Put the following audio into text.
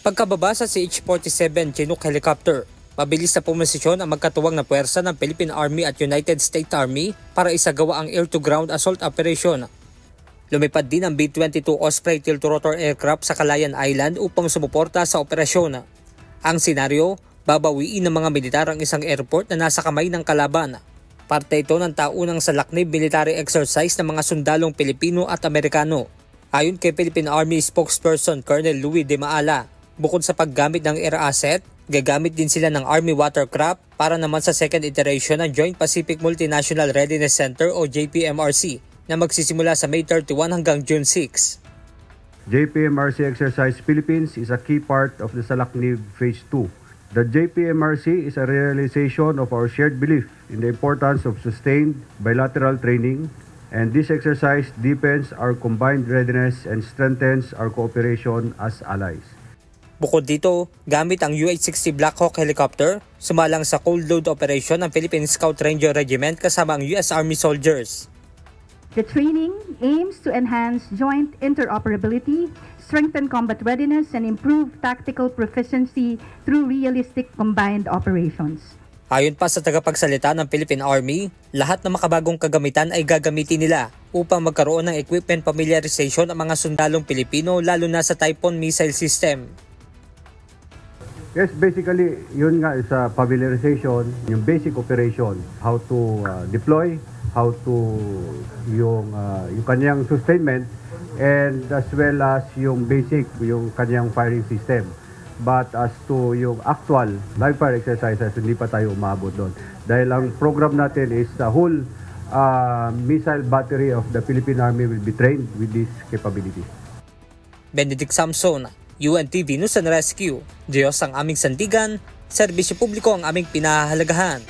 Pagkababa sa CH-47 Chinook helicopter, mabilis na pumosisyon ang magkatuwang na puwersa ng Philippine Army at United States Army para isagawa ang air-to-ground assault operation. Lumipad din ang B-22 Osprey tiltrotor aircraft sa Calayan Island upang sumuporta sa operasyon. Ang senaryo, babawiin ng mga militar ang isang airport na nasa kamay ng kalaban. Parte ito ng taunang salaknib military exercise ng mga sundalong Pilipino at Amerikano. Ayon kay Philippine Army spokesperson Colonel Louis De Maala, bukod sa paggamit ng air asset, gagamit din sila ng Army watercraft para naman sa second iteration ng Joint Pacific Multinational Readiness Center o JPMRC na magsisimula sa May 31 hanggang June 6. JPMRC Exercise Philippines is a key part of the Salaknib Phase 2. The JPMRC is a realization of our shared belief in the importance of sustained bilateral training, and this exercise deepens our combined readiness and strengthens our cooperation as allies. Bukod dito, gamit ang UH-60 Black Hawk helicopter, sumalang sa cold load operation ng Philippine Scout Ranger Regiment kasama ang US Army soldiers. The training aims to enhance joint interoperability, strengthen combat readiness, and improve tactical proficiency through realistic combined operations. Ayon pa sa tagapagsalita ng Philippine Army, lahat ng makabagong kagamitan ay gagamitin nila upang magkaroon ng equipment familiarization ang mga sundalong Pilipino lalo na sa Typhoon missile system. Yes, basically, yun nga is familiarization, yung basic operation, how to deploy, how to yung kanyang sustainment, and as well as yung basic, yung kanyang firing system. But as to yung actual live fire exercises, hindi pa tayo umabot doon. Dahil ang program natin is the whole missile battery of the Philippine Army will be trained with this capability. Benedict Samson, UNTV News and Rescue. Diyos ang aming sandigan, serbisyo publiko ang aming pinahahalagahan.